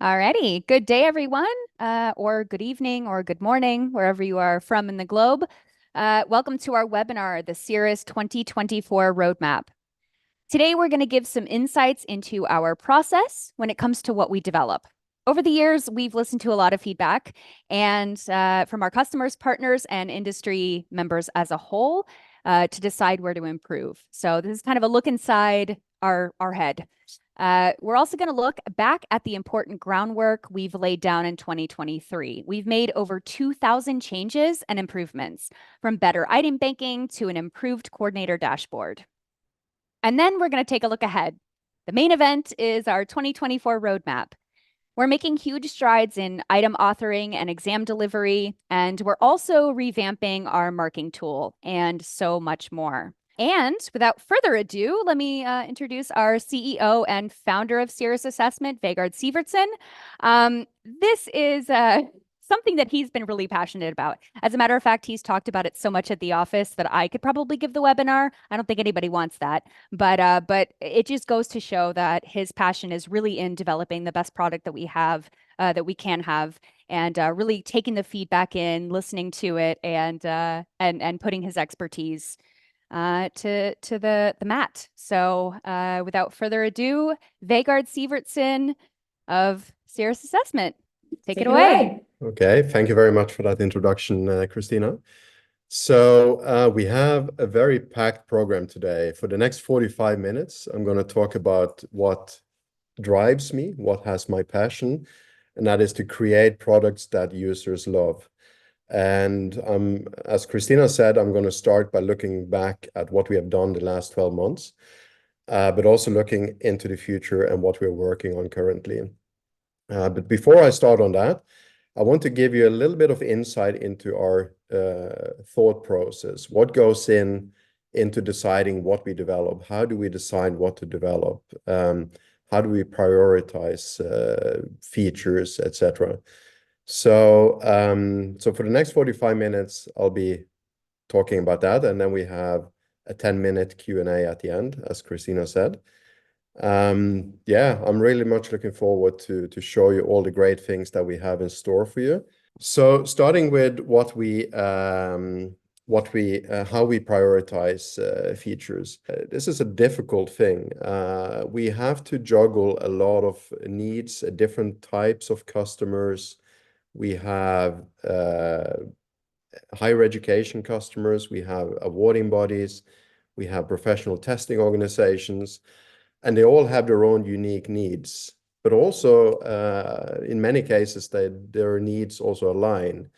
Alrighty. Good day, everyone, or good evening, or good morning, wherever you are from in the globe. Welcome to our webinar, the Cirrus 2024 Roadmap. Today, we're going to give some insights into our process when it comes to what we develop. Over the years, we've listened to a lot of feedback and from our customers, partners, and industry members as a whole to decide where to improve. So this is kind of a look inside our head. We're also going to look back at the important groundwork we've laid down in 2023. We've made over 2,000 changes and improvements, from better item banking to an improved coordinator dashboard. And then we're going to take a look ahead. The main event is our 2024 roadmap. We're making huge strides in item authoring and exam delivery, and we're also revamping our marking tool and so much more. And without further ado, let me introduce our CEO and founder of Cirrus Assessment, Vegard Sivertsen. This is something that he's been really passionate about. As a matter of fact, he's talked about it so much at the office that I could probably give the webinar. I don't think anybody wants that, but it just goes to show that his passion is really in developing the best product that we have, that we can have, and really taking the feedback in, listening to it, and putting his expertise to the mat. So without further ado, Vegard Sivertsen of Cirrus Assessment. Take it away. Okay, thank you very much for that introduction, Christina. So we have a very packed program today. For the next 45 minutes, I'm going to talk about what drives me, what has my passion, and that is to create products that users love. And as Christina said, I'm going to start by looking back at what we have done the last 12 months, but also looking into the future and what we're working on currently. But before I start on that, I want to give you a little bit of insight into our thought process. What goes into deciding what we develop? How do we decide what to develop? How do we prioritize features, etc.? So for the next 45 minutes, I'll be talking about that, and then we have a 10-minute Q&A at the end, as Christina said. Yeah, I'm really much looking forward to show you all the great things that we have in store for you. So starting with how we prioritize features. This is a difficult thing. We have to juggle a lot of needs, different types of customers. We have higher education customers, we have awarding bodies, we have professional testing organizations, and they all have their own unique needs. But also, in many cases, their needs also align.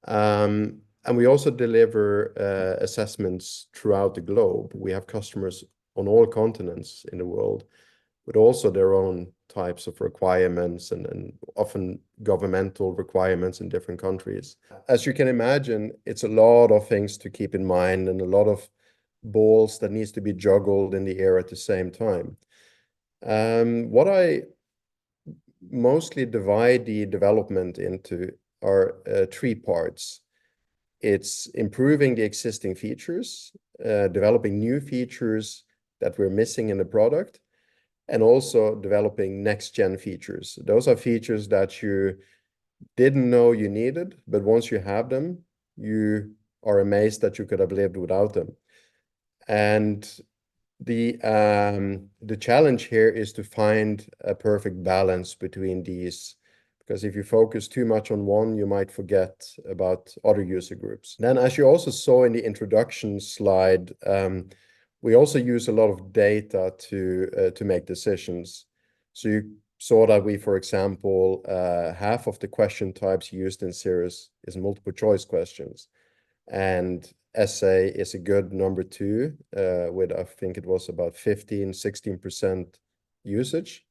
And we also deliver assessments throughout the globe. We have customers on all continents in the world, but also their own types of requirements and often governmental requirements in different countries. As you can imagine, it's a lot of things to keep in mind and a lot of balls that needs to be juggled in the air at the same time. What I mostly divide the development into are three parts. It's improving the existing features, developing new features that we're missing in the product, and also developing next-gen features. Those are features that you didn't know you needed, but once you have them, you are amazed that you could have lived without them. And the challenge here is to find a perfect balance between these, because if you focus too much on one, you might forget about other user groups. Then, as you also saw in the introduction slide, we also use a lot of data to make decisions. So you saw that we, for example, half of the question types used in Cirrus is multiple choice questions. And essay is a good number two, with I think it was about 16% usage.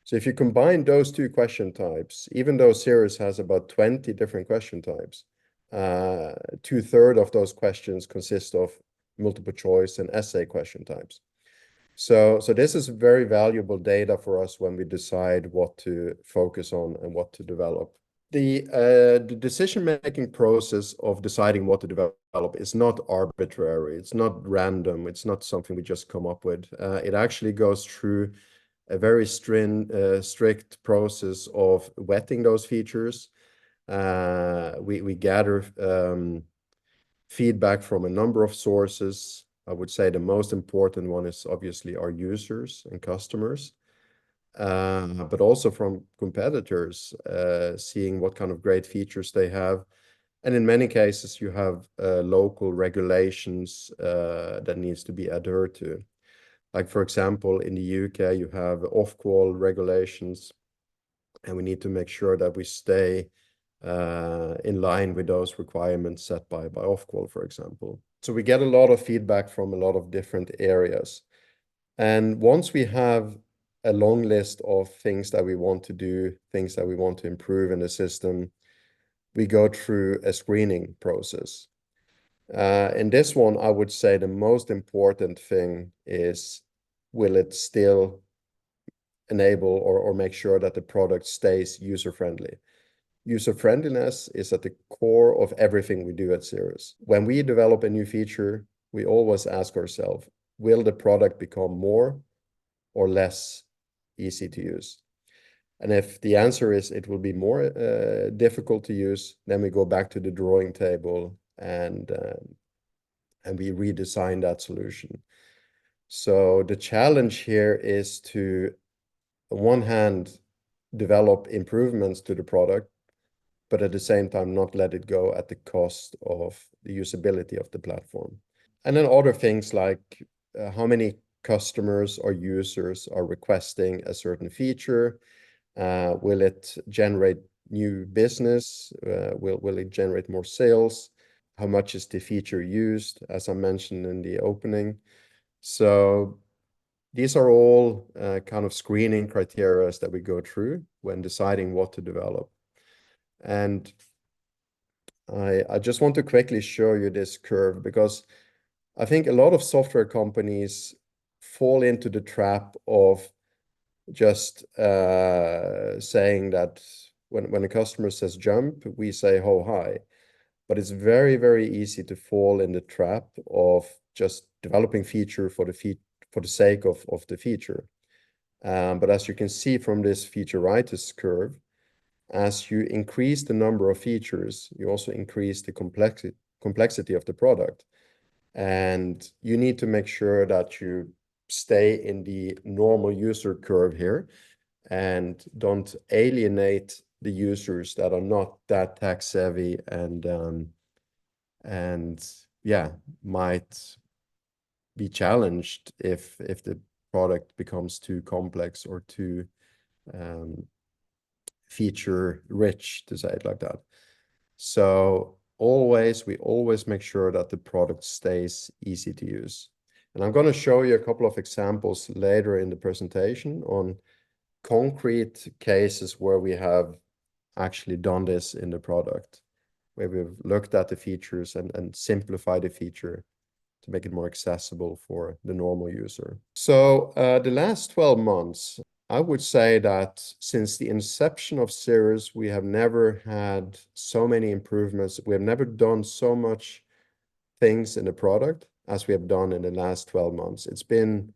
So if you combine those two question types, even though Cirrus has about 20 different question types, 2/3 of those questions consist of multiple choice and essay question types. So this is very valuable data for us when we decide what to focus on and what to develop. The decision-making process of deciding what to develop is not arbitrary. It's not random. It's not something we just come up with. It actually goes through a very strict process of vetting those features. We gather feedback from a number of sources. I would say the most important one is obviously our users and customers, but also from competitors, seeing what kind of great features they have. And in many cases, you have local regulations that needs to be adhered to. Like, for example, in the UK, you have off-call regulations, and we need to make sure that we stay in line with those requirements set by off-call, for example. So we get a lot of feedback from a lot of different areas. And once we have a long list of things that we want to do, things that we want to improve in the system, we go through a screening process. In this one, I would say the most important thing is, will it still enable or make sure that the product stays user-friendly? User-friendliness is at the core of everything we do at Cirrus. When we develop a new feature, we always ask ourselves, will the product become more or less easy to use? And if the answer is it will be more difficult to use, then we go back to the drawing table and we redesign that solution. So the challenge here is to, on one hand, develop improvements to the product, but at the same time, not let it go at the cost of the usability of the platform. And then other things like how many customers or users are requesting a certain feature. Will it generate new business? Will it generate more sales? How much is the feature used, as I mentioned in the opening? So these are all kind of screening criteria that we go through when deciding what to develop. And I just want to quickly show you this curve, because I think a lot of software companies fall into the trap of just saying that when a customer says jump, we say how high. But it's very, very easy to fall in the trap of just developing feature for the sake of the feature. But as you can see from this featureitis curve, as you increase the number of features, you also increase the complexity of the product. And you need to make sure that you stay in the normal user curve here and don't alienate the users that are not that tech savvy and yeah, might be challenged if the product becomes too complex or too feature rich, to say it like that. So we always make sure that the product stays easy to use. And I'm going to show you a couple of examples later in the presentation on concrete cases where we have actually done this in the product, where we've looked at the features and simplified the feature to make it more accessible for the normal user. So the last 12 months, I would say that since the inception of Cirrus, we have never had so many improvements. We have never done so much things in the product as we have done in the last 12 months. It's been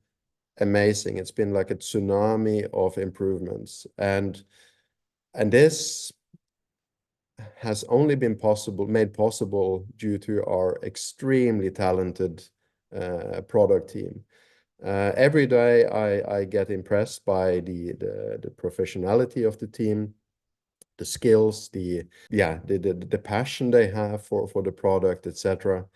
amazing. It's been like a tsunami of improvements. And this has only been made possible due to our extremely talented product team. Every day I get impressed by the professionality of the team, the skills, the passion they have for the product, etc.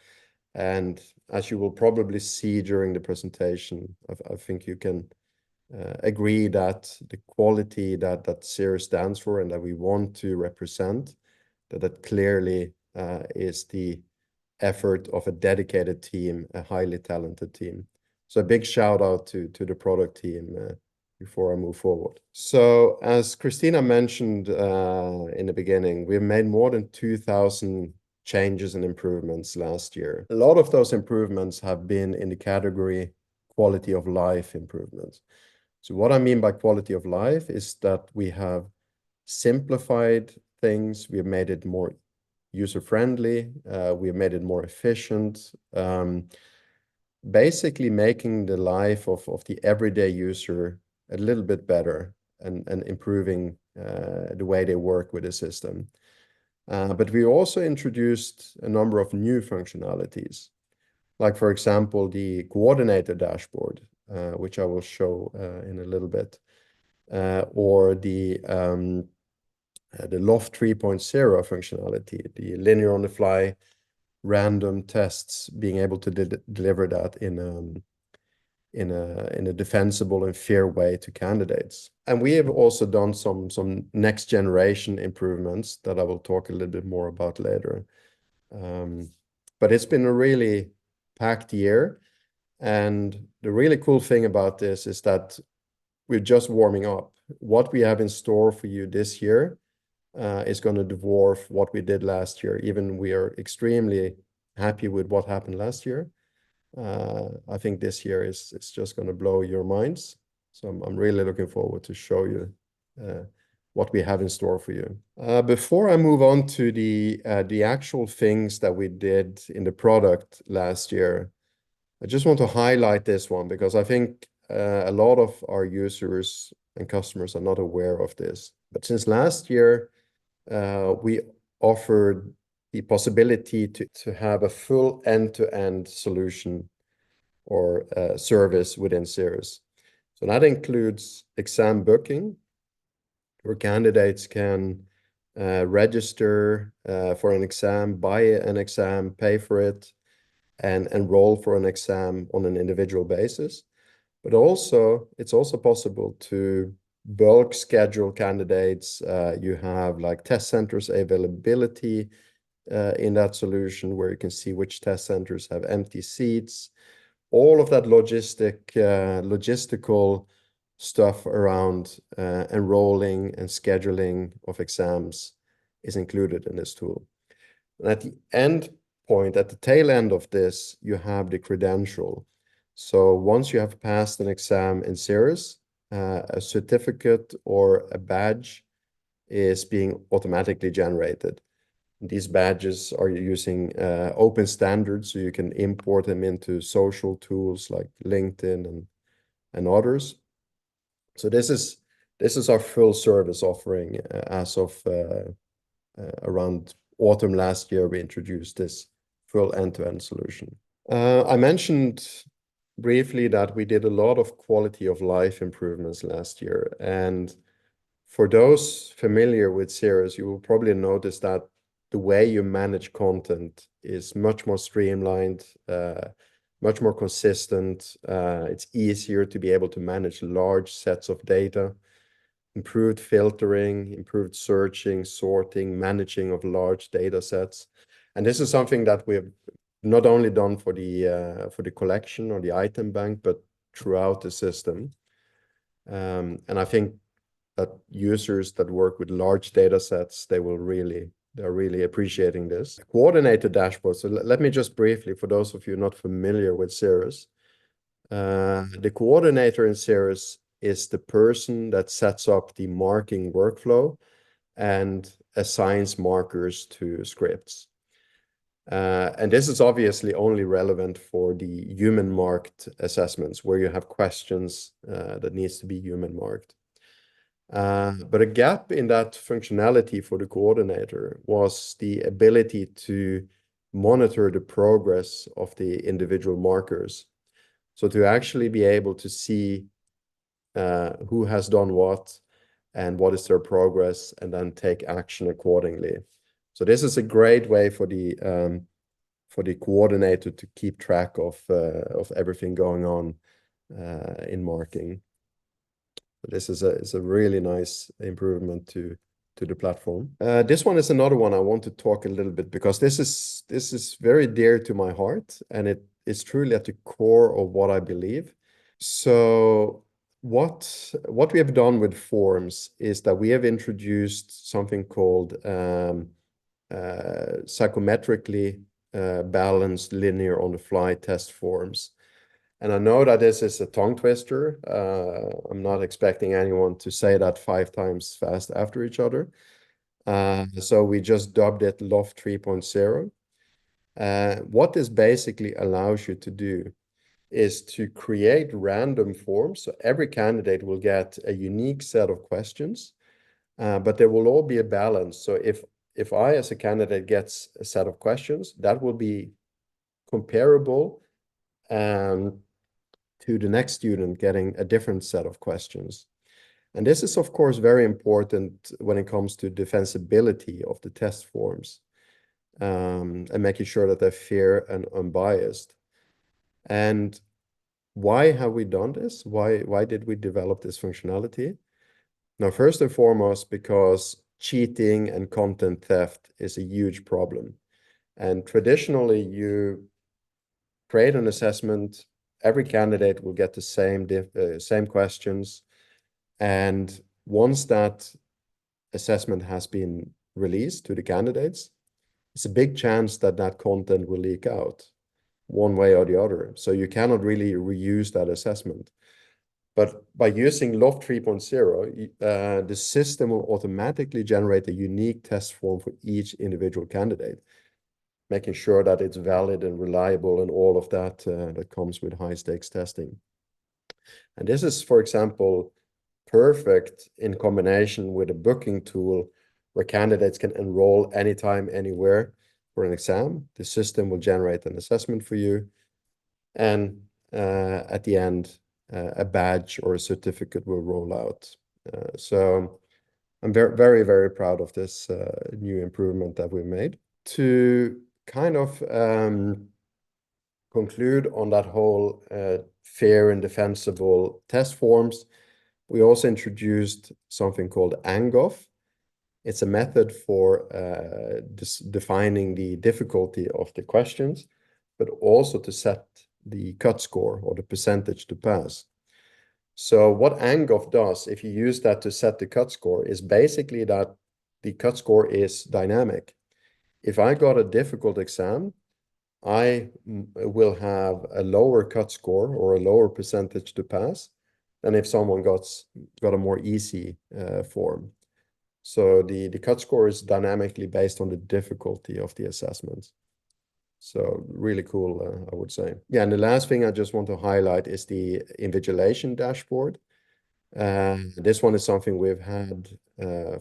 And as you will probably see during the presentation, I think you can agree that the quality that Cirrus stands for and that we want to represent, that clearly is the effort of a dedicated team, a highly talented team. So a big shout out to the product team before I move forward. So as Christina mentioned in the beginning, we've made more than 2,000 changes and improvements last year. A lot of those improvements have been in the category quality of life improvements. So what I mean by quality of life is that we have simplified things, we have made it more user-friendly, we have made it more efficient, basically making the life of the everyday user a little bit better and improving the way they work with the system. But we also introduced a number of new functionalities, like, for example, the coordinator dashboard, which I will show in a little bit, or the Loft 3.0 functionality, the linear on the fly random tests, being able to deliver that in a defensible and fair way to candidates. And we have also done some next generation improvements that I will talk a little bit more about later. But it's been a really packed year. And the really cool thing about this is that we're just warming up. What we have in store for you this year is going to dwarf what we did last year. Even we are extremely happy with what happened last year. I think this year is just going to blow your minds. So I'm really looking forward to show you what we have in store for you. Before I move on to the actual things that we did in the product last year, I just want to highlight this one because I think a lot of our users and customers are not aware of this. But since last year, we offered the possibility to have a full end-to-end solution or service within Cirrus. So that includes exam booking, where candidates can register for an exam, buy an exam, pay for it, and enroll for an exam on an individual basis. But also, it's also possible to bulk schedule candidates. You have like test centers availability in that solution, where you can see which test centers have empty seats. All of that logistical stuff around enrolling and scheduling of exams is included in this tool. And at the end point, at the tail end of this, you have the credential. So once you have passed an exam in Cirrus, a certificate or a badge is being automatically generated. These badges are using open standards, so you can import them into social tools like LinkedIn and others. So this is our full service offering. As of around autumn last year, we introduced this full end-to-end solution. I mentioned briefly that we did a lot of quality of life improvements last year. And for those familiar with Cirrus, you will probably notice that the way you manage content is much more streamlined, much more consistent. It's easier to be able to manage large sets of data, improved filtering, improved searching, sorting, managing of large data sets. And this is something that we have not only done for the collection or the item bank, but throughout the system. And I think that users that work with large data sets, they're really appreciating this. Coordinator dashboard. So let me just briefly, for those of you not familiar with Cirrus, the coordinator in Cirrus is the person that sets up the marking workflow and assigns markers to scripts. And this is obviously only relevant for the human marked assessments, where you have questions that needs to be human marked. But a gap in that functionality for the coordinator was the ability to monitor the progress of the individual markers. So to actually be able to see who has done what and what is their progress, and then take action accordingly. So this is a great way for the coordinator to keep track of everything going on in marking. This is a really nice improvement to the platform. This one is another one I want to talk a little bit, because this is very dear to my heart, and it is truly at the core of what I believe. So what we have done with forms is that we have introduced something called psychometrically balanced linear on the fly test forms. And I know that this is a tongue twister. I'm not expecting anyone to say that 5 times fast after each other. So we just dubbed it Loft 3.0. What this basically allows you to do is to create random forms. So every candidate will get a unique set of questions, but there will all be a balance. So if I, as a candidate, gets a set of questions, that will be comparable to the next student getting a different set of questions. And this is, of course, very important when it comes to defensibility of the test forms, and making sure that they're fair and unbiased. And why have we done this? Why did we develop this functionality? Now, first and foremost, because cheating and content theft is a huge problem. And traditionally, you create an assessment, every candidate will get the same questions. And once that assessment has been released to the candidates, it's a big chance that that content will leak out one way or the other. So you cannot really reuse that assessment. But by using Loft 3.0, the system will automatically generate a unique test form for each individual candidate, making sure that it's valid and reliable and all of that that comes with high stakes testing. And this is, for example, perfect in combination with a booking tool where candidates can enroll anytime, anywhere for an exam. The system will generate an assessment for you. And at the end, a badge or a certificate will roll out. So I'm very, very proud of this new improvement that we made. To kind of conclude on that whole fair and defensible test forms, we also introduced something called ANGOF. It's a method for defining the difficulty of the questions, but also to set the cut score or the percentage to pass. So what ANGOF does, if you use that to set the cut score, is basically that the cut score is dynamic. If I got a difficult exam, I will have a lower cut score or a lower percentage to pass than if someone got a more easy form. So the cut score is dynamically based on the difficulty of the assessments. So really cool, I would say. Yeah, and the last thing I just want to highlight is the invigilation dashboard. This one is something we've had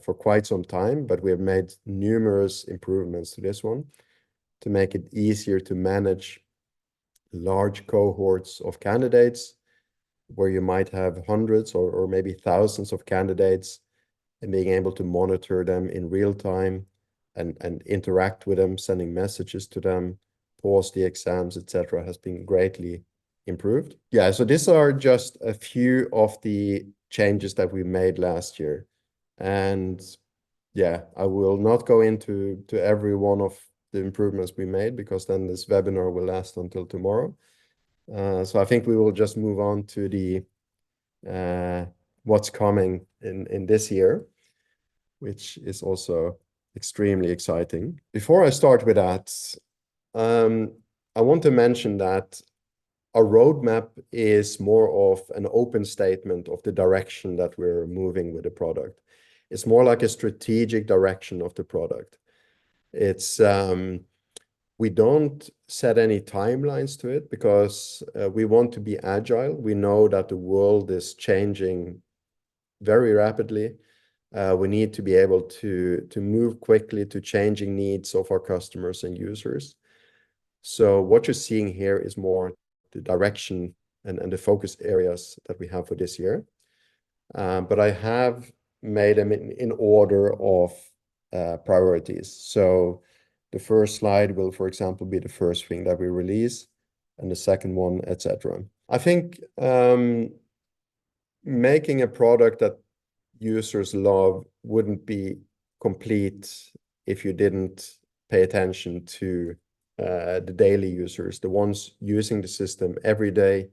for quite some time, but we have made numerous improvements to this one to make it easier to manage large cohorts of candidates where you might have hundreds or maybe thousands of candidates, and being able to monitor them in real time and interact with them, sending messages to them, pause the exams, etc., has been greatly improved. Yeah, so these are just a few of the changes that we made last year. And yeah, I will not go into every one of the improvements we made, because then this webinar will last until tomorrow. So I think we will just move on to the what's coming in this year, which is also extremely exciting. Before I start with that, I want to mention that our roadmap is more of an open statement of the direction that we're moving with the product. It's more like a strategic direction of the product. It's we don't set any timelines to it because we want to be agile. We know that the world is changing very rapidly. We need to be able to move quickly to changing needs of our customers and users. So what you're seeing here is more the direction and the focus areas that we have for this year. But I have made them in order of priorities. So the first slide will, for example, be the first thing that we release, and the second one, etc. I think making a product that users love wouldn't be complete if you didn't pay attention to the daily users, the ones using the system every day,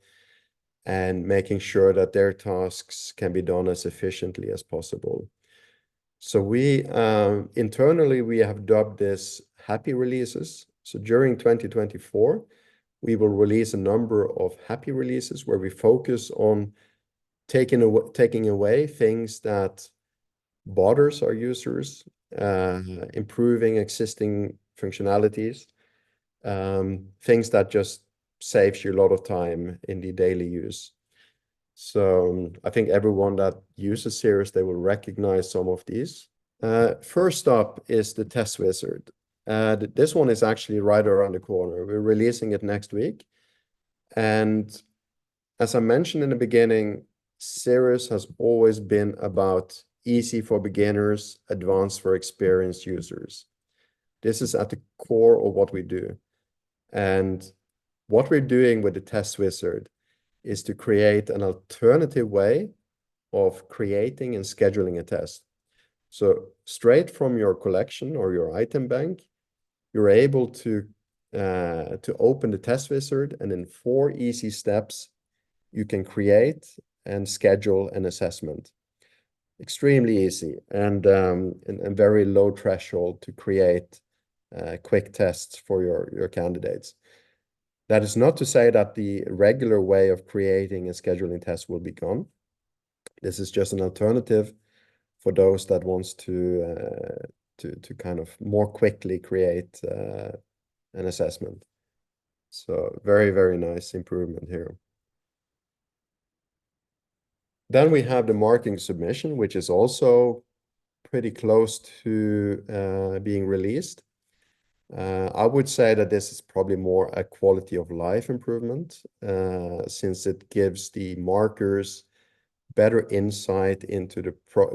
and making sure that their tasks can be done as efficiently as possible. So we internally, we have dubbed this happy releases. So during 2024, we will release a number of happy releases where we focus on taking away things that bothers our users, improving existing functionalities, things that just saves you a lot of time in the daily use. So I think everyone that uses Cirrus, they will recognize some of these. First up is the test wizard. This one is actually right around the corner. We're releasing it next week. And as I mentioned in the beginning, Cirrus has always been about easy for beginners, advanced for experienced users. This is at the core of what we do. And what we're doing with the test wizard is to create an alternative way of creating and scheduling a test. So straight from your collection or your item bank, you're able to open the test wizard, and in 4 easy steps, you can create and schedule an assessment. Extremely easy and very low threshold to create quick tests for your candidates. That is not to say that the regular way of creating and scheduling tests will be gone. This is just an alternative for those that wants to kind of more quickly create an assessment. So very, very nice improvement here. Then we have the marking submission, which is also pretty close to being released. I would say that this is probably more a quality of life improvement, since it gives the markers better insight into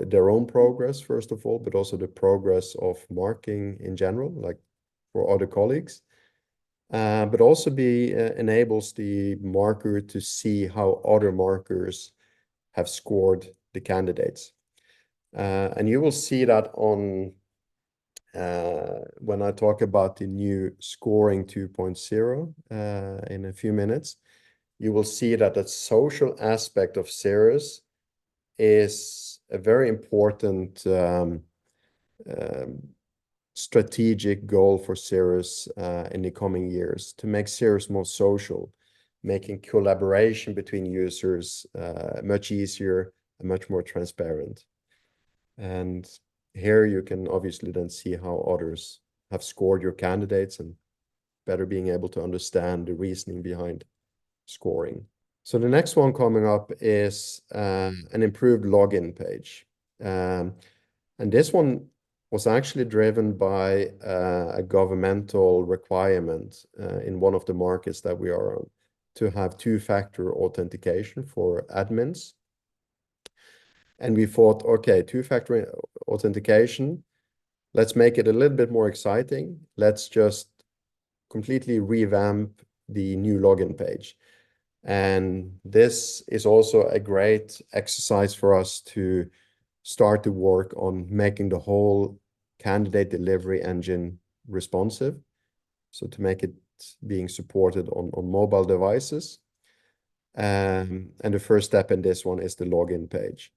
their own progress, first of all, but also the progress of marking in general, like for other colleagues. But also enables the marker to see how other markers have scored the candidates. And you will see that on when I talk about the new scoring 2.0 in a few minutes. You will see that the social aspect of Cirrus is a very important strategic goal for Cirrus in the coming years, to make Cirrus more social, making collaboration between users much easier and much more transparent. And here you can obviously then see how others have scored your candidates and better being able to understand the reasoning behind scoring. So the next one coming up is an improved login page. And this one was actually driven by a governmental requirement in one of the markets that we are on, to have two-factor authentication for admins. And we thought, okay, two-factor authentication, let's make it a little bit more exciting. Let's just completely revamp the new login page. And this is also a great exercise for us to start to work on making the whole candidate delivery engine responsive. So to make it being supported on mobile devices. And the first step in this one is the login page.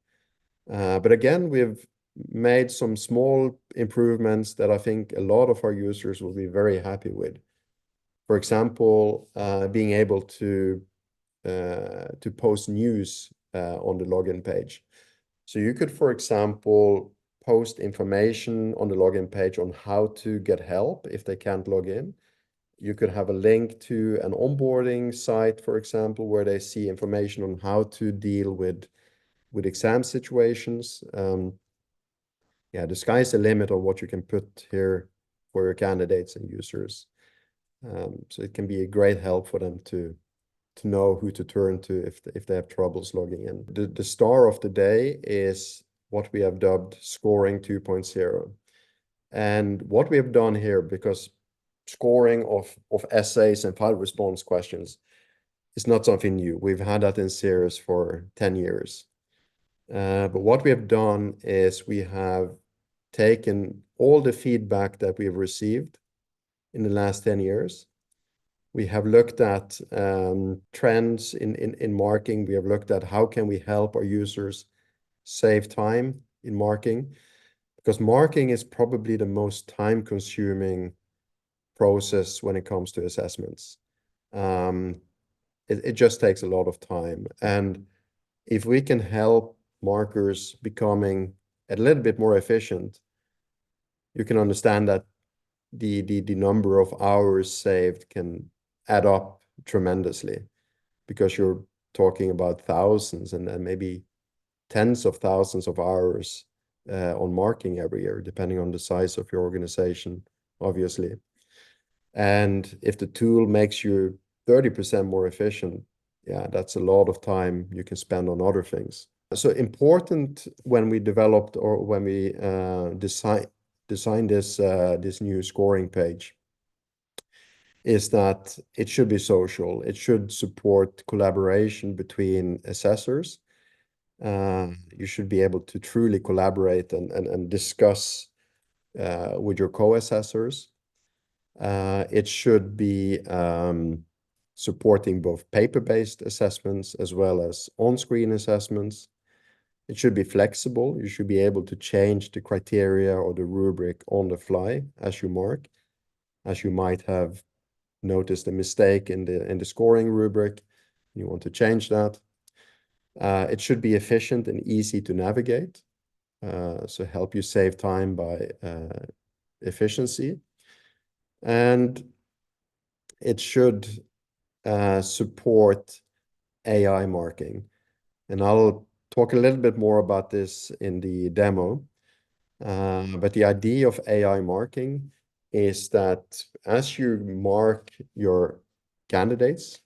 But again, we've made some small improvements that I think a lot of our users will be very happy with. For example, being able to post news on the login page. So you could, for example, post information on the login page on how to get help if they can't log in. You could have a link to an onboarding site, for example, where they see information on how to deal with exam situations. Yeah, the sky's the limit on what you can put here for your candidates and users. So it can be a great help for them to know who to turn to if they have troubles logging in. The star of the day is what we have dubbed scoring 2.0. And what we have done here, because scoring of essays and file response questions is not something new. We've had that in Cirrus for 10 years. But what we have done is we have taken all the feedback that we've received in the last 10 years. We have looked at trends in marking. We have looked at how can we help our users save time in marking, because marking is probably the most time-consuming process when it comes to assessments. It just takes a lot of time. And if we can help markers becoming a little bit more efficient, you can understand that the number of hours saved can add up tremendously, because you're talking about thousands and maybe tens of thousands of hours on marking every year, depending on the size of your organization, obviously. And if the tool makes you 30% more efficient, yeah, that's a lot of time you can spend on other things. So important when we developed, or when we design this new scoring page, is that it should be social. It should support collaboration between assessors. You should be able to truly collaborate and discuss with your co-assessors. It should be supporting both paper-based assessments as well as on-screen assessments. It should be flexible. You should be able to change the criteria or the rubric on the fly as you mark, as you might have noticed a mistake in the scoring rubric. You want to change that. It should be efficient and easy to navigate, so help you save time by efficiency. And it should support AI marking. And I'll talk a little bit more about this in the demo. But the idea of AI marking is that as you mark your candidates,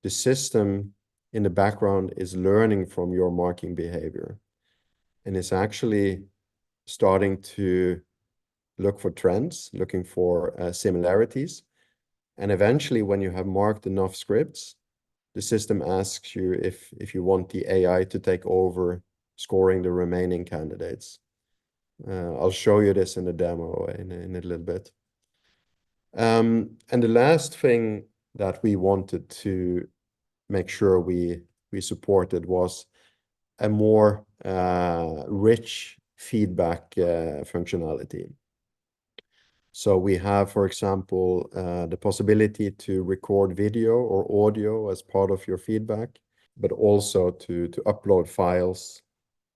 the system in the background is learning from your marking behavior, and it's actually starting to look for trends, looking for similarities. And eventually, when you have marked enough scripts, the system asks you if you want the AI to take over scoring the remaining candidates. I'll show you this in the demo in a little bit. And the last thing that we wanted to make sure we supported was a more rich feedback functionality. So we have, for example, the possibility to record video or audio as part of your feedback, but also to upload files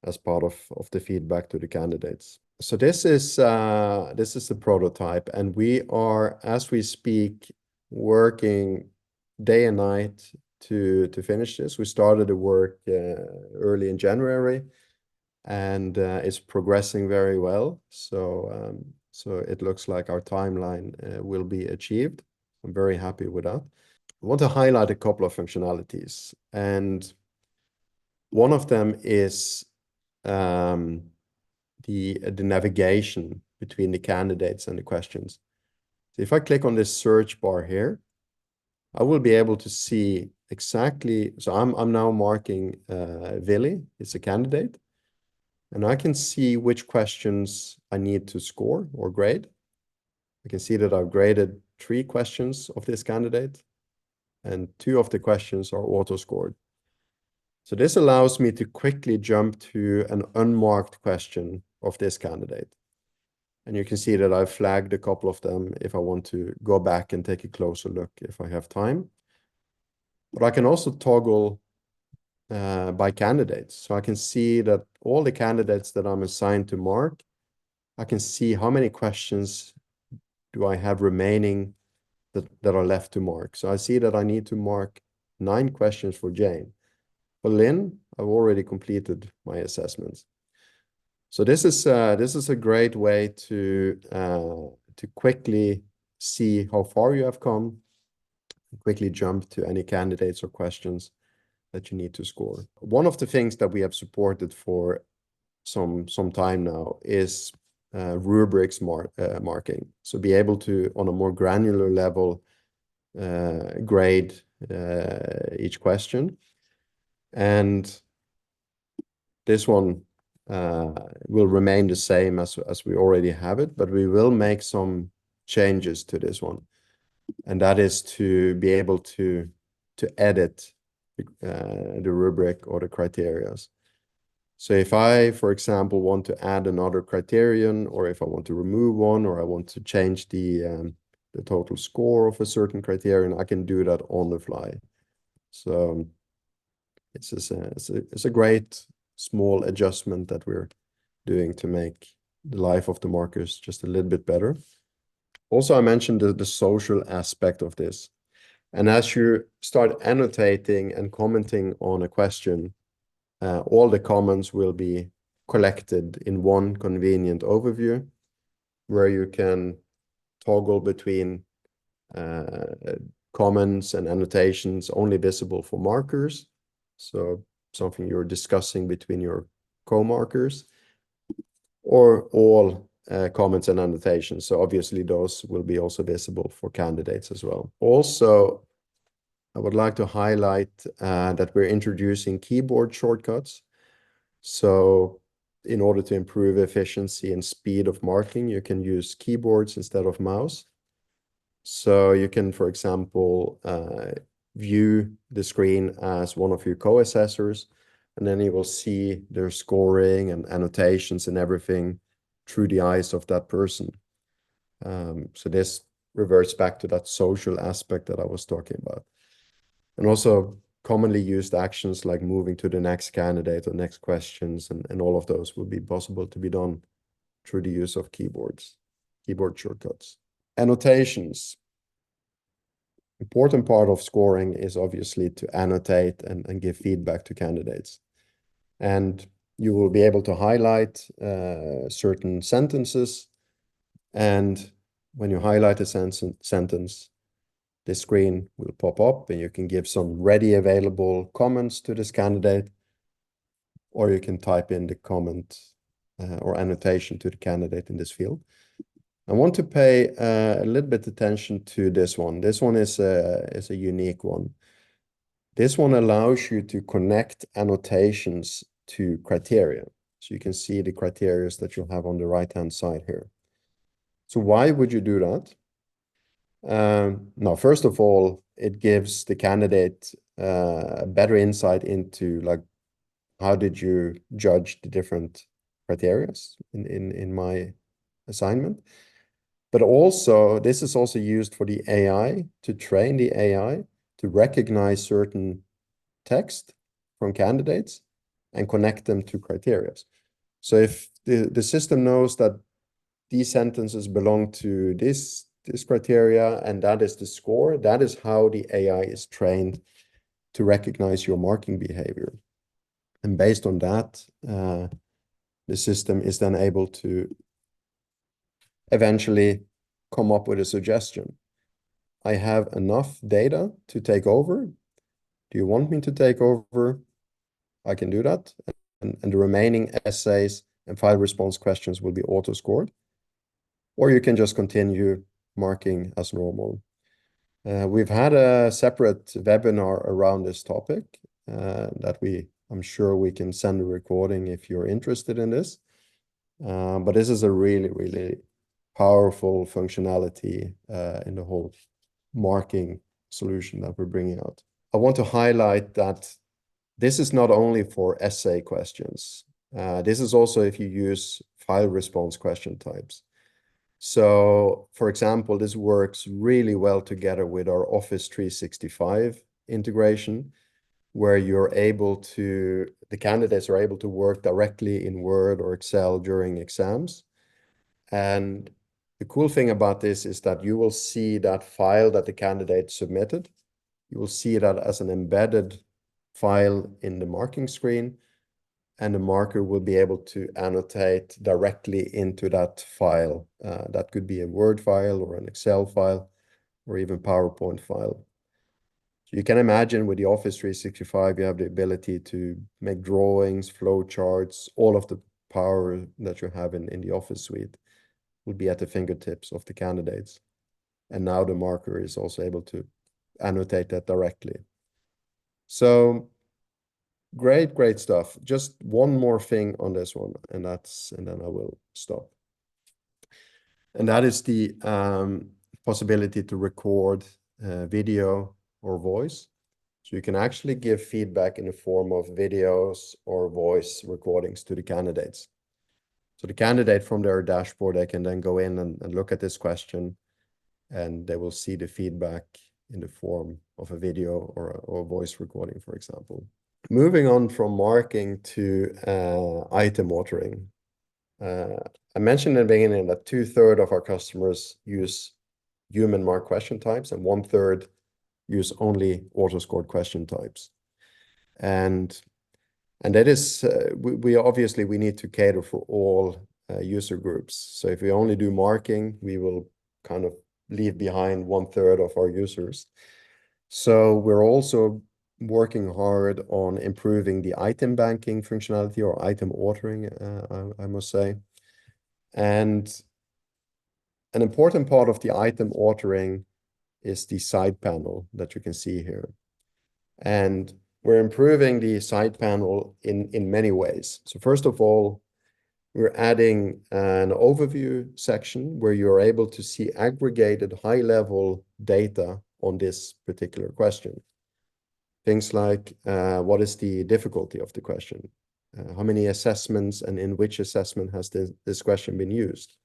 as part of the feedback to the candidates. So this is the prototype, and we are, as we speak, working day and night to finish this. We started the work early in January, and it's progressing very well. So it looks like our timeline will be achieved. I'm very happy with that. I want to highlight a couple of functionalities, and one of them is the navigation between the candidates and the questions. So if I click on this search bar here, I will be able to see exactly. So I'm now marking Willy. It's a candidate, and I can see which questions I need to score or grade. I can see that I've graded 3 questions of this candidate, and 2 of the questions are auto-scored. So this allows me to quickly jump to an unmarked question of this candidate. And you can see that I've flagged a couple of them if I want to go back and take a closer look if I have time. But I can also toggle by candidates. So I can see that all the candidates that I'm assigned to mark, I can see how many questions do I have remaining that are left to mark. So I see that I need to mark 9 questions for Jane. For Lynn, I've already completed my assessments. So this is a great way to quickly see how far you have come, quickly jump to any candidates or questions that you need to score. One of the things that we have supported for some time now is rubrics marking. So be able to, on a more granular level, grade each question. And this one will remain the same as we already have it, but we will make some changes to this one. And that is to be able to edit the rubric or the criteria. So if I, for example, want to add another criterion, or if I want to remove one, or I want to change the total score of a certain criterion, I can do that on the fly. So it's a great small adjustment that we're doing to make the life of the markers just a little bit better. Also, I mentioned the social aspect of this. And as you start annotating and commenting on a question, all the comments will be collected in one convenient overview where you can toggle between comments and annotations only visible for markers. So something you're discussing between your co-markers, or all comments and annotations. So obviously those will be also visible for candidates as well. Also, I would like to highlight that we're introducing keyboard shortcuts. So in order to improve efficiency and speed of marking, you can use keyboards instead of mouse. So you can, for example, view the screen as one of your co-assessors, and then you will see their scoring and annotations and everything through the eyes of that person. So this reverts back to that social aspect that I was talking about. And also commonly used actions like moving to the next candidate or next questions, and all of those will be possible to be done through the use of keyboard shortcuts. Annotations. Important part of scoring is obviously to annotate and give feedback to candidates. And you will be able to highlight certain sentences. And when you highlight a sentence, the screen will pop up and you can give some ready available comments to this candidate, or you can type in the comment or annotation to the candidate in this field. I want to pay a little bit attention to this one. This one is a unique one. This one allows you to connect annotations to criteria. So you can see the criteria that you'll have on the right-hand side here. So why would you do that? Now, first of all, it gives the candidate a better insight into like, how did you judge the different criteria in my assignment? But also, this is also used for the AI to train the AI to recognize certain text from candidates and connect them to criteria. So if the system knows that these sentences belong to this criteria and that is the score, that is how the AI is trained to recognize your marking behavior. And based on that, the system is then able to eventually come up with a suggestion. I have enough data to take over. Do you want me to take over? I can do that. And the remaining essays and file response questions will be auto-scored. Or you can just continue marking as normal. We've had a separate webinar around this topic that I'm sure we can send a recording if you're interested in this. But this is a really, really powerful functionality in the whole marking solution that we're bringing out. I want to highlight that this is not only for essay questions. This is also if you use file response question types. So, for example, this works really well together with our Office 365 integration, where the candidates are able to work directly in Word or Excel during exams. And the cool thing about this is that you will see that file that the candidate submitted. You will see that as an embedded file in the marking screen, and the marker will be able to annotate directly into that file. That could be a Word file or an Excel file or even PowerPoint file. So you can imagine with the Office 365, you have the ability to make drawings, flow charts, all of the power that you have in the Office suite will be at the fingertips of the candidates. And now the marker is also able to annotate that directly. So great, great stuff. Just one more thing on this one, and then I will stop. And that is the possibility to record video or voice. So you can actually give feedback in the form of videos or voice recordings to the candidates. So the candidate from their dashboard, they can then go in and look at this question, and they will see the feedback in the form of a video or a voice recording, for example. Moving on from marking to item authoring. I mentioned in the beginning that 2/3 of our customers use human mark question types and 1/3 use only auto-scored question types. And that is, we obviously need to cater for all user groups. So if we only do marking, we will kind of leave behind 1/3 of our users. So we're also working hard on improving the item banking functionality or item ordering, I must say. And an important part of the item ordering is the side panel that you can see here. And we're improving the side panel in many ways. So first of all, we're adding an overview section where you're able to see aggregated high-level data on this particular question. Things like what is the difficulty of the question? How many assessments and in which assessment has this question been used?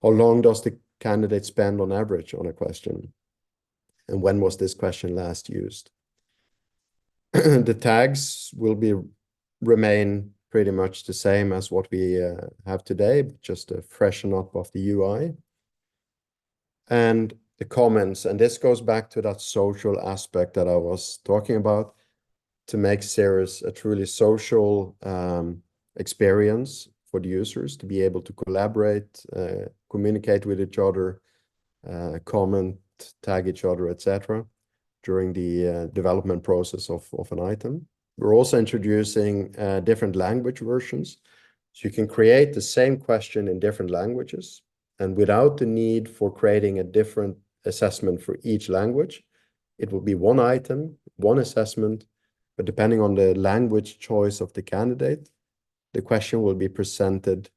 How long does the candidate spend on average on a question? And when was this question last used? The tags will remain pretty much the same as what we have today, but just a freshen up of the UI. And the comments, and this goes back to that social aspect that I was talking about, to make Cirrus a truly social experience for the users, to be able to collaborate, communicate with each other, comment, tag each other, etc. during the development process of an item. We're also introducing different language versions. So you can create the same question in different languages, and without the need for creating a different assessment for each language. It will be one item, one assessment, but depending on the language choice of the candidate, the question will be presented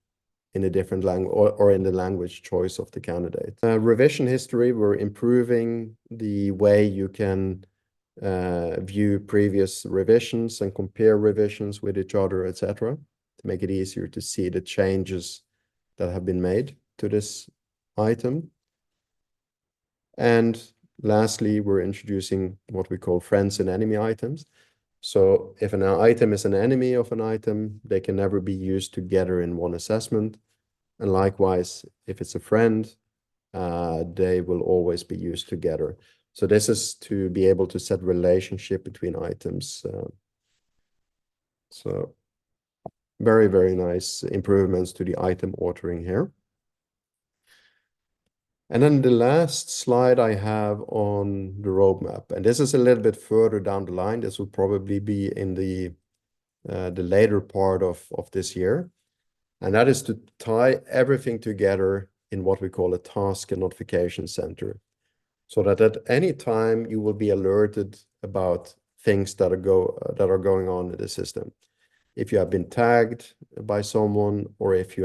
in a different language or in the language choice of the candidate. Revision history, we're improving the way you can view previous revisions and compare revisions with each other, etc., to make it easier to see the changes that have been made to this item. And lastly, we're introducing what we call friends and enemy items. So if an item is an enemy of an item, they can never be used together in one assessment. And likewise, if it's a friend, they will always be used together. So this is to be able to set relationship between items. So very, very nice improvements to the item ordering here. And then the last slide I have on the roadmap, and this is a little bit further down the line. This will probably be in the later part of this year. And that is to tie everything together in what we call a task and notification center. So that at any time you will be alerted about things that are going on in the system. If you have been tagged by someone, or if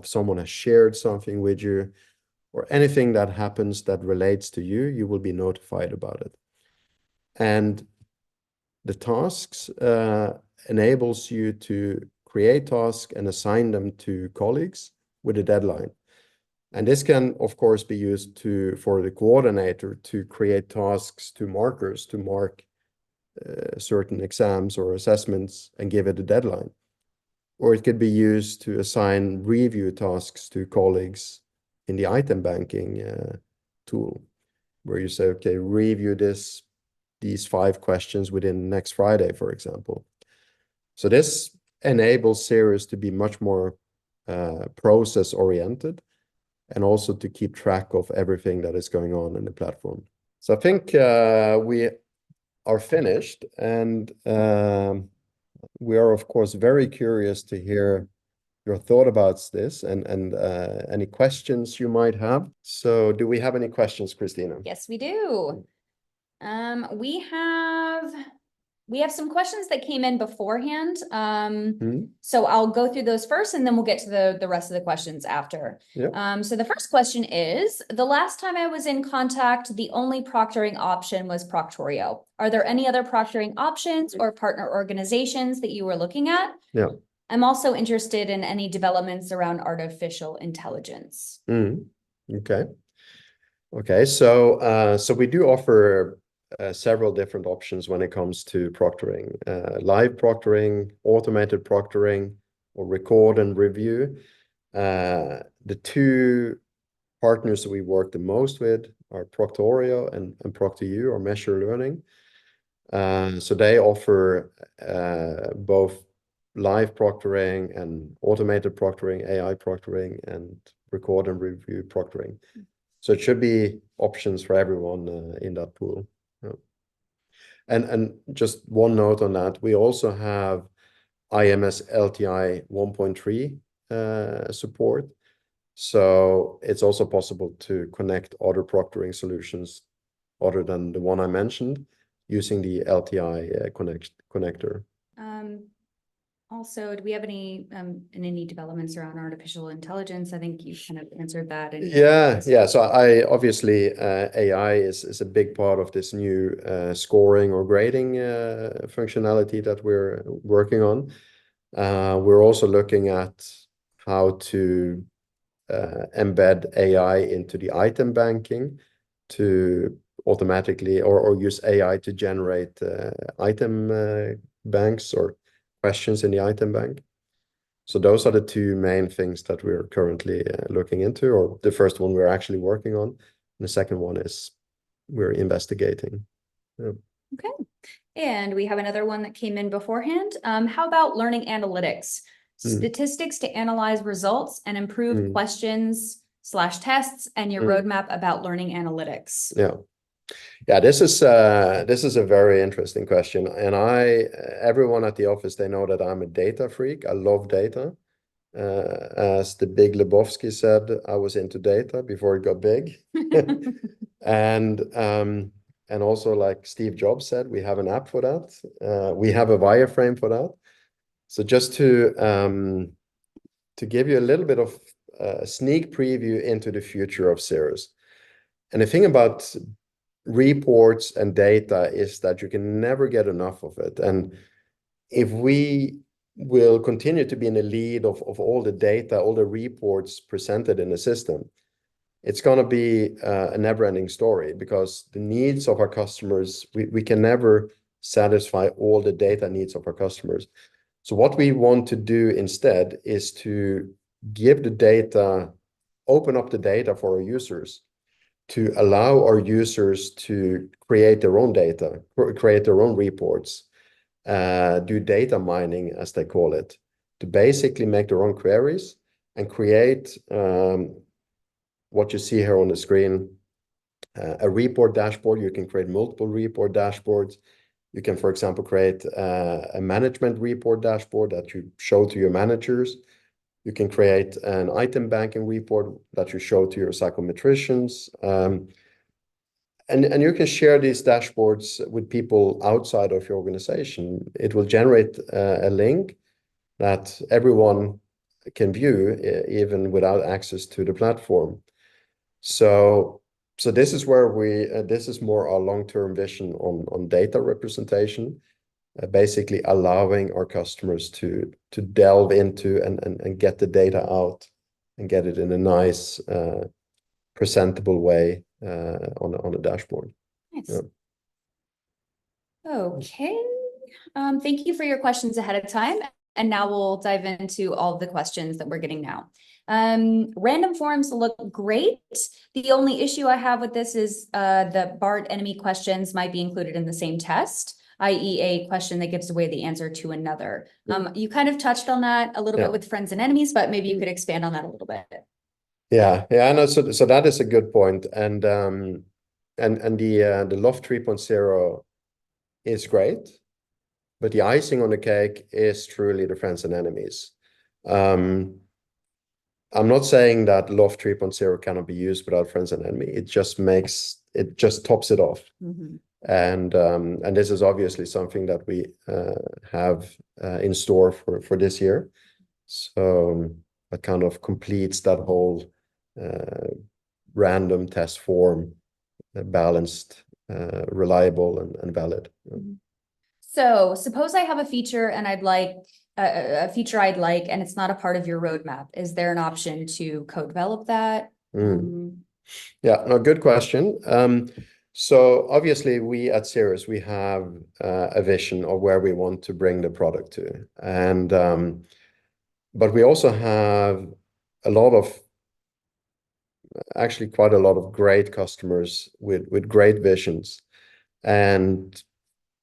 someone has shared something with you, or anything that happens that relates to you, you will be notified about it. And the tasks enables you to create tasks and assign them to colleagues with a deadline. And this can, of course, be used for the coordinator to create tasks to markers to mark certain exams or assessments and give it a deadline. Or it could be used to assign review tasks to colleagues in the item banking tool, where you say, okay, review these 5 questions within next Friday, for example. So this enables Cirrus to be much more process-oriented, and also to keep track of everything that is going on in the platform. So I think we are finished, and we are, of course, very curious to hear your thought about this and any questions you might have. So do we have any questions, Christina? Yes, we do. We have some questions that came in beforehand. So I'll go through those first, and then we'll get to the rest of the questions after. Yeah. So the first question is, the last time I was in contact, the only proctoring option was Proctorio. Are there any other proctoring options or partner organizations that you were looking at? Yeah. I'm also interested in any developments around artificial intelligence. Okay. So we do offer several different options when it comes to proctoring, live proctoring, automated proctoring, or record and review. The 2 partners that we work the most with are Proctorio and ProctorU, or Measure Learning. So they offer both live proctoring and automated proctoring, AI proctoring, and record and review proctoring. So it should be options for everyone in that pool. Yeah. And just one note on that, we also have IMS LTI 1.3 support. So it's also possible to connect other proctoring solutions other than the one I mentioned using the LTI connector. Also, do we have any developments around artificial intelligence? I think you kind of answered that. Yeah. So I obviously AI is a big part of this new scoring or grading functionality that we're working on. We're also looking at how to embed AI into the item banking to automatically or use AI to generate item banks or questions in the item bank. So those are the two main things that we're currently looking into, or the first one we're actually working on. And the second one is we're investigating. Yeah. Okay. And we have another one that came in beforehand. How about learning analytics? Statistics to analyze results and improve questions/tests, and your roadmap about learning analytics. Yeah, this is a very interesting question, and everyone at the office, they know that I'm a data freak. I love data. As the big Lebowski said, I was into data before it got big. And also, like Steve Jobs said, we have an app for that. We have a wireframe for that. So just to give you a little bit of a sneak preview into the future of Cirrus. And the thing about reports and data is that you can never get enough of it. And if we will continue to be in the lead of all the data, all the reports presented in the system, it's going to be a never-ending story, because the needs of our customers, we can never satisfy all the data needs of our customers. So what we want to do instead is to give the data, open up the data for our users, to allow our users to create their own data, create their own reports, do data mining, as they call it, to basically make their own queries and create what you see here on the screen, a report dashboard. You can create multiple report dashboards. You can, for example, create a management report dashboard that you show to your managers. You can create an item banking report that you show to your psychometricians. And you can share these dashboards with people outside of your organization. It will generate a link that everyone can view, even without access to the platform. So this is where this is more our long-term vision on data representation, basically allowing our customers to delve into and get the data out and get it in a nice, presentable way on a dashboard. Nice. Yeah. Okay. Thank you for your questions ahead of time. And now we'll dive into all of the questions that we're getting now. Random forms look great. The only issue I have with this is the BART enemy questions might be included in the same test, i.e. a question that gives away the answer to another. You kind of touched on that a little bit with friends and enemies, but maybe you could expand on that a little bit. Yeah, I know. So that is a good point. And the Loft 3.0 is great, but the icing on the cake is truly the friends and enemies. I'm not saying that Loft 3.0 cannot be used without friends and enemy. It just tops it off. And this is obviously something that we have in store for this year. So that kind of completes that whole random test form, balanced, reliable, and valid. So suppose I have a feature and I'd like and it's not a part of your roadmap. Is there an option to co-develop that? Yeah, no, good question. So obviously we at Cirrus, we have a vision of where we want to bring the product to. And but we also have a lot of actually quite a lot of great customers with great visions. And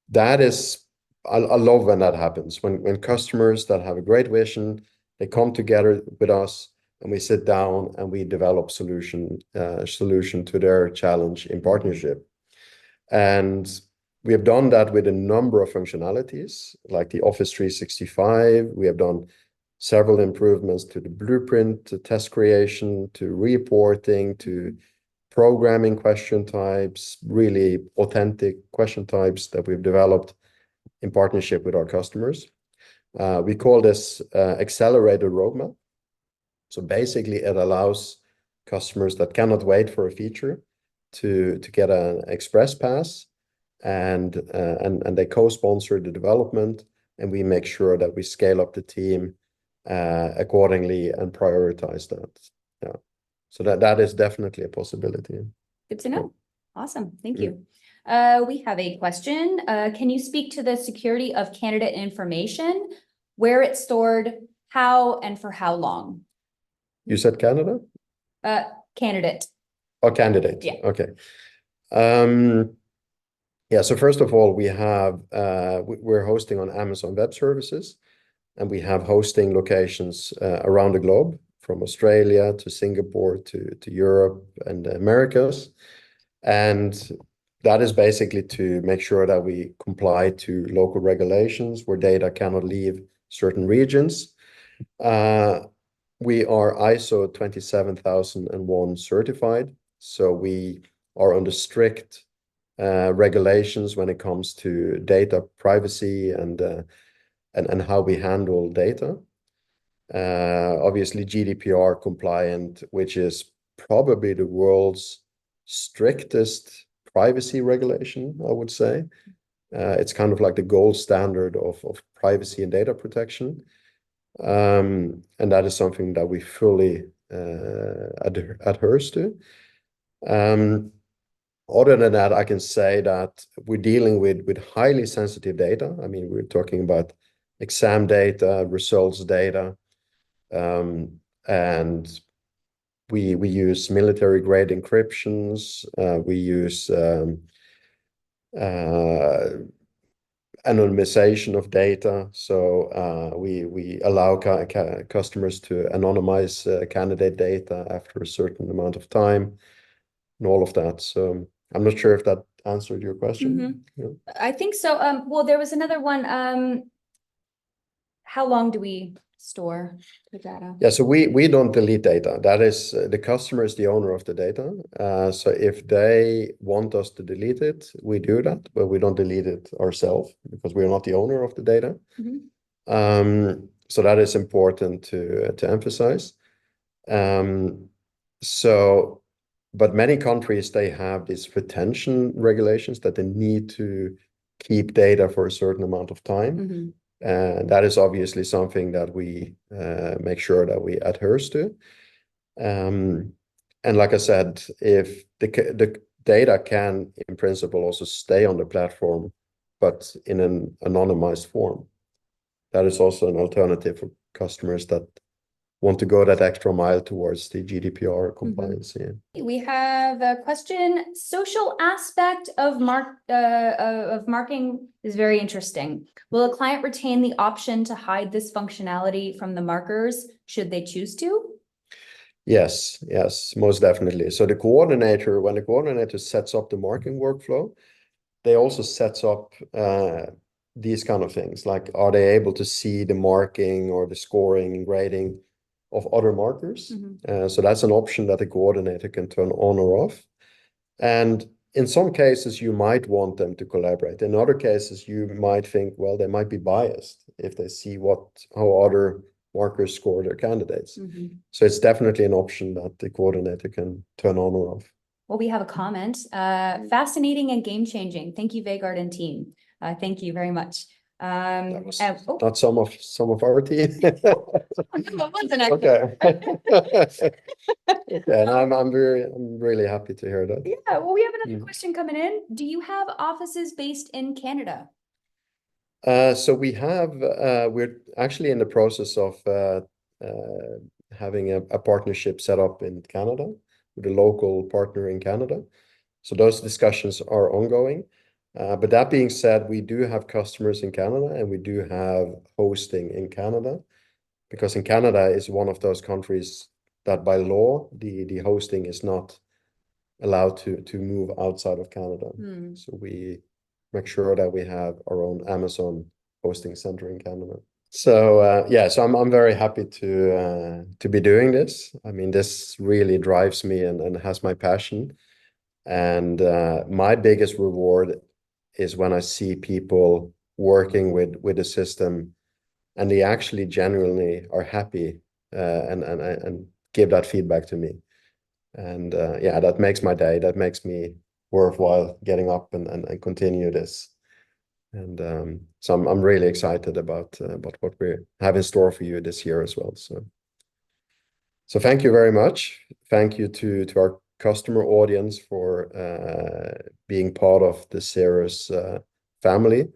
that is, I love when that happens, when customers that have a great vision, they come together with us and we sit down and we develop solution to their challenge in partnership. And we have done that with a number of functionalities, like the Office 365. We have done several improvements to the blueprint, to test creation, to reporting, to programming question types, really authentic question types that we've developed in partnership with our customers. We call this accelerated roadmap. So basically, it allows customers that cannot wait for a feature to get an express pass, and they co-sponsor the development, and we make sure that we scale up the team accordingly and prioritize that. Yeah. So that is definitely a possibility. Good to know. Awesome. Thank you. We have a question. Can you speak to the security of candidate information, where it's stored, how, and for how long? You said Canada? Candidate. Oh, candidate. Yeah. Okay. Yeah, so first of all, we're hosting on Amazon Web Services, and we have hosting locations around the globe, from Australia to Singapore to Europe and the Americas. And that is basically to make sure that we comply to local regulations where data cannot leave certain regions. We are ISO 27001 certified, so we are under strict regulations when it comes to data privacy and how we handle data. Obviously GDPR compliant, which is probably the world's strictest privacy regulation, I would say. It's kind of like the gold standard of privacy and data protection. And that is something that we fully adheres to. Other than that, I can say that we're dealing with highly sensitive data. I mean, we're talking about exam data, results data, and we use military grade encryptions. We use anonymization of data. So we allow customers to anonymize candidate data after a certain amount of time and all of that. So I'm not sure if that answered your question. Yeah. I think so. Well, there was another one. How long do we store the data? Yeah, so we don't delete data. That is, the customer is the owner of the data. So if they want us to delete it, we do that, but we don't delete it ourselves because we're not the owner of the data. So that is important to emphasize. But many countries, they have these retention regulations that they need to keep data for a certain amount of time. And that is obviously something that we make sure that we adhere to. And like I said, if the data can, in principle, also stay on the platform, but in an anonymized form, that is also an alternative for customers that want to go that extra mile towards the GDPR compliance. Yeah. We have a question. Social aspect of marking is very interesting. Will a client retain the option to hide this functionality from the markers should they choose to? Yes, most definitely. So when the coordinator sets up the marking workflow, they also sets up these kind of things, like are they able to see the marking or the scoring and grading of other markers? So that's an option that the coordinator can turn on or off. And in some cases, you might want them to collaborate. In other cases, you might think, well, they might be biased if they see how other markers score their candidates. So it's definitely an option that the coordinator can turn on or off. Well, we have a comment. Fascinating and game-changing. Thank you, Vegard and team. Thank you very much. That was not some of our team. Okay. Okay, and I'm really happy to hear that. Yeah, well, we have another question coming in. Do you have offices based in Canada? So we're actually in the process of having a partnership set up in Canada with a local partner in Canada. So those discussions are ongoing. But that being said, we do have customers in Canada and we do have hosting in Canada, because in Canada is one of those countries that by law, the hosting is not allowed to move outside of Canada. So we make sure that we have our own Amazon hosting center in Canada. So so I'm very happy to be doing this. I mean, this really drives me and has my passion. And my biggest reward is when I see people working with the system and they actually genuinely are happy and give that feedback to me. And that makes my day. That makes me worthwhile getting up and continue this. And so I'm really excited about what we have in store for you this year as well. So thank you very much. Thank you to our customer audience for being part of the Cirrus family.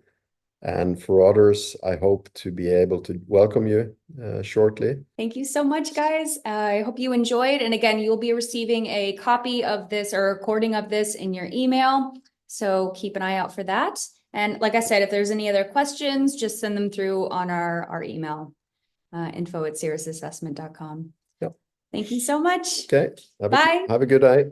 And for others, I hope to be able to welcome you shortly. Thank you so much, guys. I hope you enjoyed. And again, you'll be receiving a copy of this or a recording of this in your email. So keep an eye out for that. And like I said, if there's any other questions, just send them through on our email, info@cirrusassessment.com. Yep. Thank you so much. Okay. Bye. Have a good day.